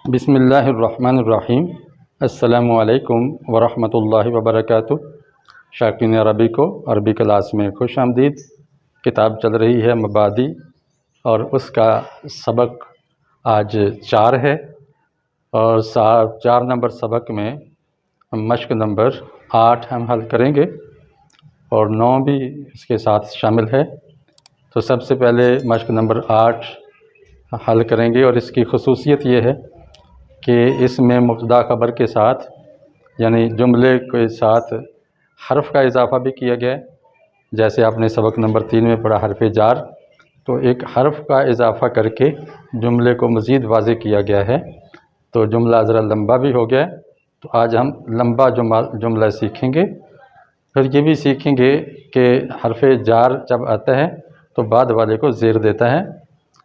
بسم اللہ الرحمن الرحیم۔ السلام علیکم ورحمۃ اللہ وبرکاتہ۔ شائقین عربی کو عربی کلاس میں خوش آمدید۔ کتاب چل رہی ہے مبادی، اور اس کا سبق آج 4 ہے، اور 4 نمبر سبق میں مشق نمبر 8 ہم حل کریں گے، اور 9 بھی اس کے ساتھ شامل ہے۔ تو سب سے پہلے مشق نمبر 8 حل کریں گے، اور اس کی خصوصیت یہ ہے کہ اس میں مبتدا خبر کے ساتھ، یعنی جملے کے ساتھ حرف کا اضافہ بھی کیا گیا ہے۔ جیسے آپ نے سبق نمبر 3 میں پڑھا حرف جار، تو ایک حرف کا اضافہ کر کے جملے کو مزید واضح کیا گیا ہے، تو جملہ ذرا لمبا بھی ہو گیا ہے۔ تو آج ہم لمبا جملہ سیکھیں گے۔ پھر یہ بھی سیکھیں گے کہ حرف جار جب آتا ہے تو بعد والے کو زیر دیتا ہے۔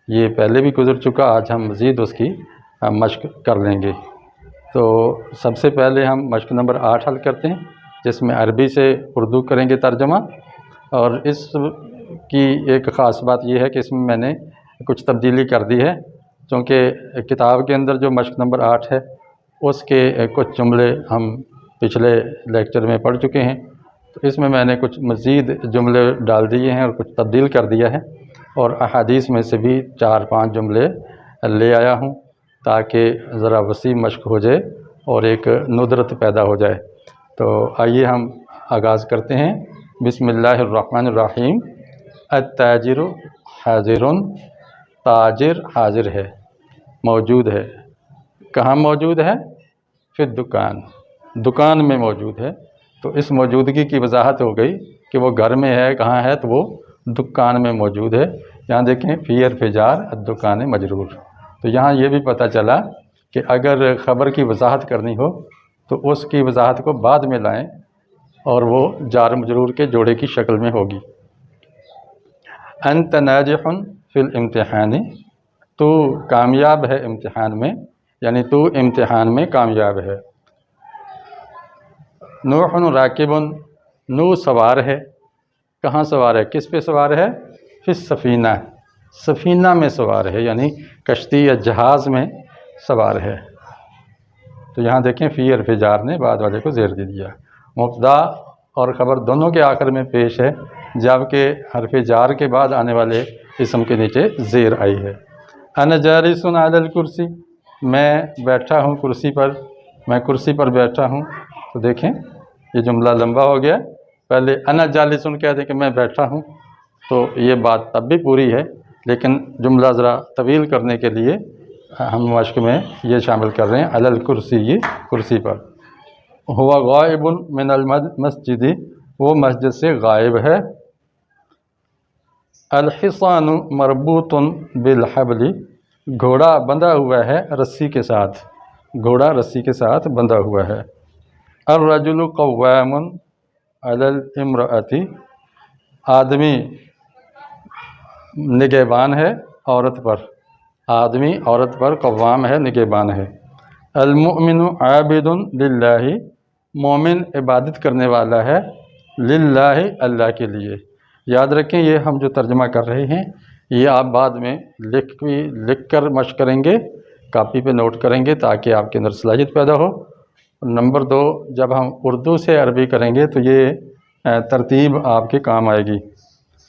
یہ پہلے بھی گزر چکا، آج ہم مزید اس کی مشق کر لیں گے۔ تو سب سے پہلے ہم مشق نمبر 8 حل کرتے ہیں، جس میں عربی سے اردو کریں گے ترجمہ۔ اور اس کی ایک خاص بات یہ ہے کہ اس میں نے کچھ تبدیلی کر دی ہے، چونکہ کتاب کے اندر جو مشق نمبر 8 ہے اس کے کچھ جملے ہم پچھلے لیکچر میں پڑھ چکے ہیں، تو اس میں نے کچھ مزید جملے ڈال دیے ہیں اور کچھ تبدیل کر دیا ہے، اور احادیث میں سے بھی 4-5 جملے لے آیا ہوں تاکہ ذرا وسیع مشق ہو جائے اور ایک ندرت پیدا ہو جائے۔ تو آئیے ہم آغاز کرتے ہیں۔ بسم اللہ الرحمن الرحیم۔ التاجر حاضر، تاجر حاضر ہے، موجود ہے۔ کہاں موجود ہے؟ فی الدکان، دکان میں موجود ہے۔ تو اس موجودگی کی وضاحت ہو گئی کہ وہ گھر میں ہے، کہاں ہے، تو وہ دکان میں موجود ہے۔ یہاں دیکھیں فی حرف جار الدکان مجرور۔ تو یہاں یہ بھی پتہ چلا کہ اگر خبر کی وضاحت کرنی ہو تو اس کی وضاحت کو بعد میں لائیں، اور وہ جار مجرور کے جوڑے کی شکل میں ہوگی۔ انت ناجح فی الامتحان، تو کامیاب ہے امتحان میں، یعنی تو امتحان میں کامیاب ہے۔ نوح راکب، نوح سوار ہے۔ کہاں سوار ہے؟ کس پہ سوار ہے؟ فی السفینہ، سفینہ میں سوار ہے، یعنی کشتی یا جہاز میں سوار ہے۔ تو یہاں دیکھیں فی حرف جار نے بعد والے کو زیر دے دیا۔ مبتدا اور خبر دونوں کے آخر میں پیش ہے، جبکہ حرف جار کے بعد آنے والے اسم کے نیچے زیر آئی ہے۔ انا جالس علی الکرسی، میں بیٹھا ہوں کرسی پر، میں کرسی پر بیٹھا ہوں۔ تو دیکھیں یہ جملہ لمبا ہو گیا، پہلے انا جالس کہہ دیں کہ میں بیٹھا ہوں، تو یہ بات تب بھی پوری ہے، لیکن جملہ ذرا طویل کرنے کے لیے ہم مشق میں یہ شامل کر رہے ہیں علی الکرسی، یہ کرسی پر۔ ہوا غائب من المسجد، وہ مسجد سے غائب ہے۔ الحصان مربوط بالحبل، گھوڑا بندھا ہوا ہے رسی کے ساتھ، گھوڑا رسی کے ساتھ بندھا ہوا ہے۔ الرجل قوام علی الامرأة، آدمی نگہبان ہے عورت پر، آدمی عورت پر قوام ہے، نگہبان ہے۔ المؤمن عابد للہ، مومن عبادت کرنے والا ہے، للہ اللہ کے لیے۔ یاد رکھیں یہ ہم جو ترجمہ کر رہے ہیں یہ آپ بعد میں لکھ کر مشق کریں گے، کاپی پہ نوٹ کریں گے تاکہ آپ کے اندر صلاحیت پیدا ہو۔ نمبر 2، جب ہم اردو سے عربی کریں گے تو یہ ترتیب آپ کے کام آئے گی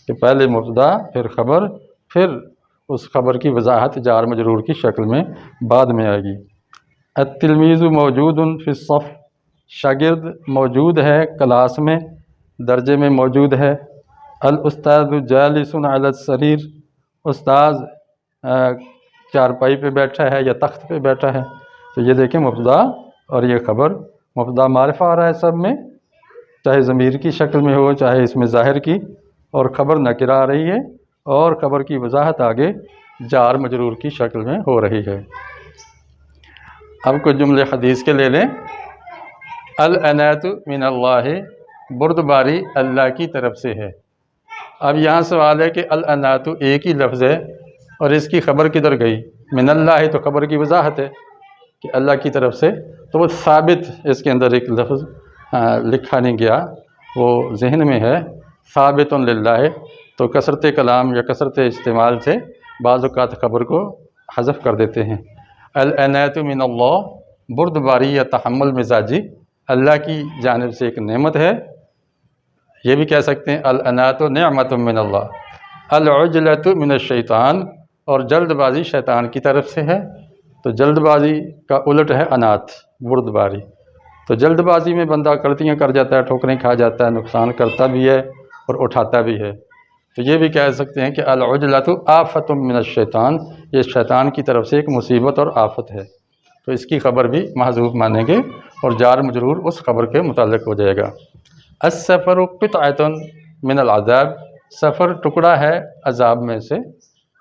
کہ پہلے مبتدا، پھر خبر، پھر اس خبر کی وضاحت جار مجرور کی شکل میں بعد میں آئے گی۔ التلمیذ موجود فی الصف، شاگرد موجود ہے کلاس میں، درجے میں موجود ہے۔ الاستاذ جالس علی السریر، استاذ چارپائی پہ بیٹھا ہے یا تخت پہ بیٹھا ہے۔ تو یہ دیکھیں مبتدا اور یہ خبر، مبتدا معرفہ آ رہا ہے سب میں، چاہے ضمیر کی شکل میں ہو چاہے اس میں ظاہر کی، اور خبر نکرہ آ رہی ہے، اور خبر کی وضاحت آگے جار مجرور کی شکل میں ہو رہی ہے۔ اب کچھ جملے حدیث کے لے لیں۔ العنایت من اللہ، بردباری اللہ کی طرف سے ہے۔ اب یہاں سوال ہے کہ العنایت ایک ہی لفظ ہے اور اس کی خبر کدھر گئی؟ من اللہ، تو خبر کی وضاحت ہے کہ اللہ کی طرف سے، تو وہ ثابت، اس کے اندر ایک لفظ لکھا نہیں گیا، وہ ذہن میں ہے، ثابت للہ، تو کثرت کلام یا کثرت استعمال سے بعض اوقات خبر کو حذف کر دیتے ہیں۔ العنایت من اللہ، بردباری یا تحمل مزاجی اللہ کی جانب سے ایک نعمت ہے، یہ بھی کہہ سکتے ہیں العنایت نعمت من اللہ۔ العجلۃ من الشیطان، اور جلد بازی شیطان کی طرف سے ہے، تو جلد بازی کا الٹ ہے عنات، بردباری۔ تو جلد بازی میں بندہ غلطیاں کر جاتا ہے، ٹھوکریں کھا جاتا ہے، نقصان کرتا بھی ہے اور اٹھاتا بھی ہے، تو یہ بھی کہہ سکتے ہیں کہ العجلۃ آفۃ من الشیطان، یہ شیطان کی طرف سے ایک مصیبت اور آفت ہے، تو اس کی خبر بھی محذوف مانیں گے اور جار مجرور اس خبر کے متعلق ہو جائے گا۔ السفر قطعۃ من العذاب، سفر ٹکڑا ہے عذاب میں سے۔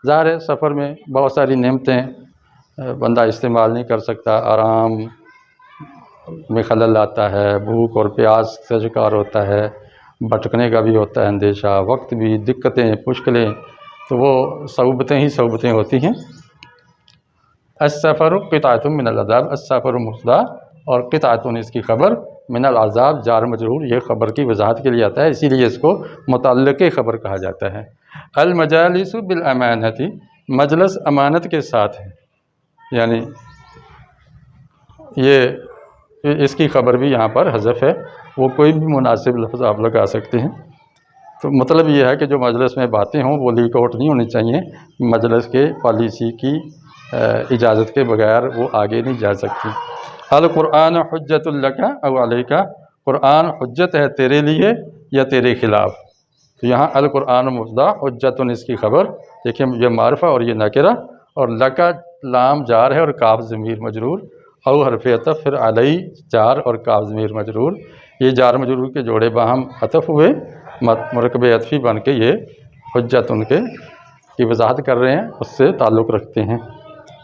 ظاہر ہے سفر میں بہت ساری نعمتیں بندہ استعمال نہیں کر سکتا، آرام میں خلل آتا ہے، بھوک اور پیاس سے شکار ہوتا ہے، بھٹکنے کا بھی ہوتا ہے اندیشہ، وقت بھی، دقتیں، مشکلیں، تو وہ صعوبتیں ہی صعوبتیں ہوتی ہیں۔ السفر قطعۃ من العذاب، السفر مبتدا اور قطعۃ اس کی خبر، من العذاب جار مجرور یہ خبر کی وضاحت کے لیے آتا ہے، اسی لیے اس کو متعلق خبر کہا جاتا ہے۔ المجالس بالامانۃ، مجلس امانت کے ساتھ ہے، یعنی یہ اس کی خبر بھی یہاں پر حذف ہے، وہ کوئی بھی مناسب لفظ آپ لگا سکتے ہیں۔ تو مطلب یہ ہے کہ جو مجلس میں باتیں ہوں وہ لیک آؤٹ نہیں ہونی چاہیے، مجلس کے پالیسی کی اجازت کے بغیر وہ آگے نہیں جا سکتی۔ القرآن حجت لک او علیک، قرآن حجت ہے تیرے لیے یا تیرے خلاف، تو یہاں القرآن مبتدا، حجت اس کی خبر، دیکھیں یہ معرفہ اور یہ نکرہ، اور لکا لام جار ہے اور کاف ضمیر مجرور، او حرف عطف، پھر علی جار اور کاف ضمیر مجرور، یہ جار مجرور کے جوڑے باہم عطف ہوئے، مرکب عطفی بن کے یہ حجت ان کے کی وضاحت کر رہے ہیں، اس سے تعلق رکھتے ہیں۔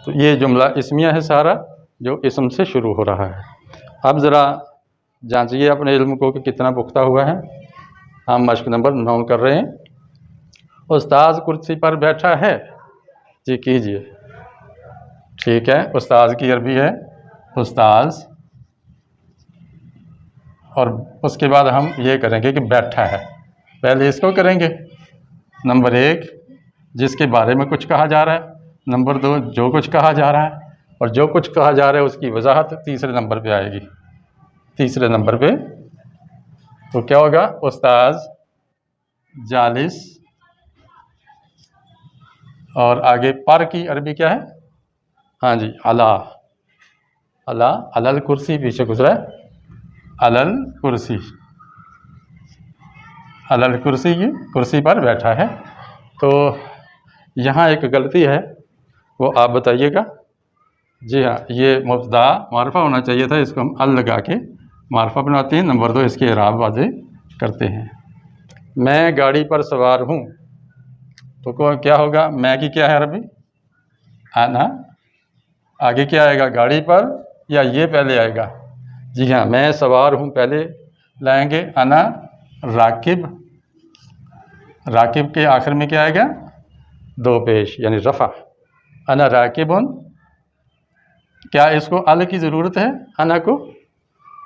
تو یہ جملہ اسمیہ ہے سارا، جو اسم سے شروع ہو رہا ہے۔ اب ذرا جانچیے اپنے علم کو کہ کتنا پختہ ہوا ہے۔ ہم مشق نمبر 9 کر رہے ہیں۔ استاذ کرسی پر بیٹھا ہے، جی کیجئے۔ ٹھیک ہے، استاذ کی عربی ہے استاذ، اور اس کے بعد ہم یہ کریں گے کہ بیٹھا ہے، پہلے اس کو کریں گے، نمبر 1 جس کے بارے میں کچھ کہا جا رہا ہے، نمبر 2 جو کچھ کہا جا رہا ہے، اور جو کچھ کہا جا رہا ہے اس کی وضاحت تیسرے نمبر پہ آئے گی۔ تیسرے نمبر پہ تو کیا ہوگا؟ استاذ جالس، اور آگے پر کی عربی کیا ہے؟ ہاں جی، علا، علا، علل کرسی پیچھے گزرا ہے، علل کرسی، علل کرسی، یہ کرسی پر بیٹھا ہے۔ تو یہاں ایک غلطی ہے، وہ آپ بتائیے گا۔ جی ہاں، یہ مبتدا معرفہ ہونا چاہیے تھا، اس کو ہم ال لگا کے معرفہ بناتے ہیں، نمبر 2 اس کے اعراب واضح کرتے ہیں۔ میں گاڑی پر سوار ہوں، تو کیا ہوگا؟ میں کی کیا ہے عربی؟ آنا، آگے کیا آئے گا؟ گاڑی پر، یا یہ پہلے آئے گا؟ جی ہاں، میں سوار ہوں پہلے لائیں گے، انا راکب، راکب کے آخر میں کیا آئے گا؟ 2 پیش، یعنی رفع، انا راکبن۔ کیا اس کو ال کی ضرورت ہے انا کو؟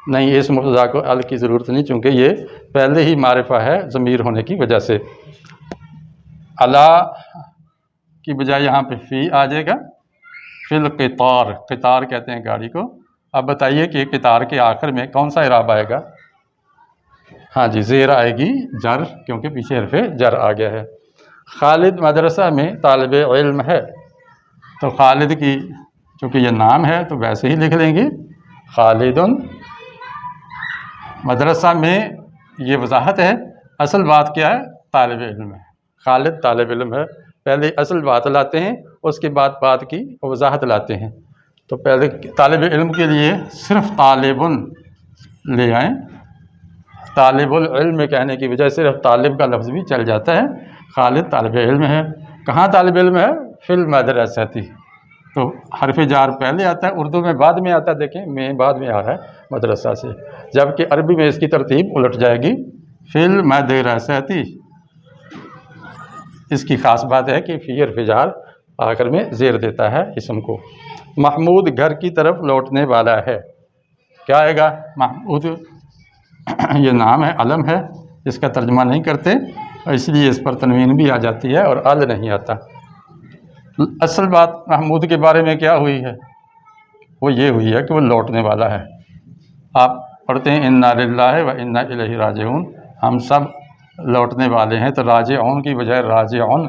نہیں، اس مبتدا کو ال کی ضرورت نہیں، چونکہ یہ پہلے ہی معرفہ ہے ضمیر ہونے کی وجہ سے۔ الا کی بجائے یہاں پہ فی آ جائے گا، فی القطار، قطار کہتے ہیں گاڑی کو۔ اب بتائیے کہ قطار کے آخر میں کون سا اعراب آئے گا؟ ہاں جی، زیر آئے گی جر، کیونکہ پیچھے حرف جر آ گیا ہے۔ خالد مدرسہ میں طالب علم ہے، تو خالد کی چونکہ یہ نام ہے تو ویسے ہی لکھ لیں گے خالد۔ مدرسہ میں یہ وضاحت ہے، اصل بات کیا ہے؟ طالب علم ہے، خالد طالب علم ہے، پہلے اصل بات لاتے ہیں، اس کے بعد بات کی وضاحت لاتے ہیں۔ تو پہلے طالب علم کے لیے صرف طالب لے آئیں، طالب العلم کہنے کی وجہ سے صرف طالب کا لفظ بھی چل جاتا ہے۔ خالد طالب علم ہے، کہاں طالب علم ہے؟ فی المدرسۃ، تو حرف جار پہلے آتا ہے، اردو میں بعد میں آتا ہے، دیکھیں میں بعد میں آ رہا ہے مدرسہ سے، جبکہ عربی میں اس کی ترتیب الٹ جائے گی، فی المدرسۃ۔ اس کی خاص بات ہے کہ فی حرف جار آخر میں زیر دیتا ہے اسم کو۔ محمود گھر کی طرف لوٹنے والا ہے، کیا آئے گا؟ محمود یہ نام ہے، علم ہے، اس کا ترجمہ نہیں کرتے، اور اس لیے اس پر تنوین بھی آ جاتی ہے اور ال نہیں آتا۔ اصل بات محمود کے بارے میں کیا ہوئی ہے؟ وہ یہ ہوئی ہے کہ وہ لوٹنے والا ہے۔ آپ پڑھتے ہیں انا للہ و انا الیہ راجعون، ہم سب لوٹنے والے ہیں، تو راجعون کی بجائے راجعون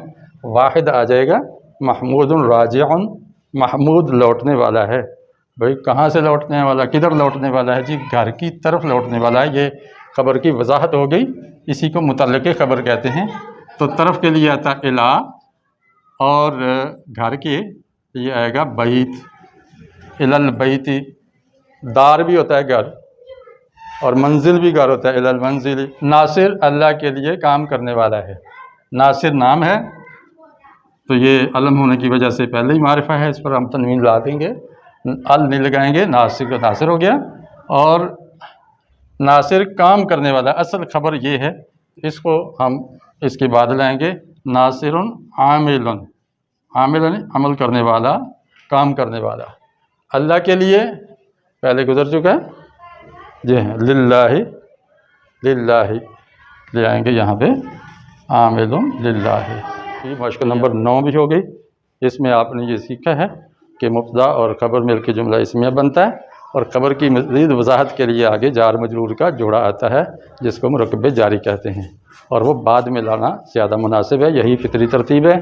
واحد آ جائے گا، محمود راجعون، محمود لوٹنے والا ہے۔ بھئی کہاں سے لوٹنے والا، کدھر لوٹنے والا ہے؟ جی گھر کی طرف لوٹنے والا ہے۔ یہ خبر کی وضاحت ہو گئی، اسی کو متعلق خبر کہتے ہیں۔ تو طرف کے لیے آتا ہے الا، اور گھر کے یہ آئے گا بیت، الالبیت، دار بھی ہوتا ہے گھر، اور منزل بھی گھر ہوتا ہے، الالمنزل۔ ناصر اللہ کے لیے کام کرنے والا ہے، ناصر نام ہے تو یہ علم ہونے کی وجہ سے پہلے ہی معرفہ ہے، اس پر ہم تنوین لا دیں گے، ال نہیں لگائیں گے، ناصر کا ناصر ہو گیا۔ اور ناصر کام کرنے والا، اصل خبر یہ ہے، اس کو ہم اس کے بعد لائیں گے ناصر عامل، عامل عمل کرنے والا، کام کرنے والا۔ اللہ کے لیے پہلے گزر چکا ہے جی ہاں، للہ، للہ لے آئیں گے یہاں پہ عامل للہ۔ یہ مشق نمبر 9 بھی ہو گئی۔ اس میں آپ نے یہ سیکھا ہے کہ مبتدا اور خبر مل کے جملہ اسمیہ بنتا ہے، اور خبر کی مزید وضاحت کے لیے آگے جار مجرور کا جوڑا آتا ہے جس کو مرکب جاری کہتے ہیں، اور وہ بعد میں لانا زیادہ مناسب ہے، یہی فطری ترتیب ہے۔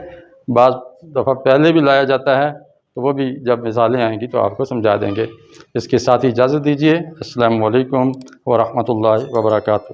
بعض دفعہ پہلے بھی لایا جاتا ہے، تو وہ بھی جب مثالیں آئیں گی تو آپ کو سمجھا دیں گے۔ اس کے ساتھ ہی اجازت دیجیے، السلام علیکم ورحمۃ اللہ وبرکاتہ۔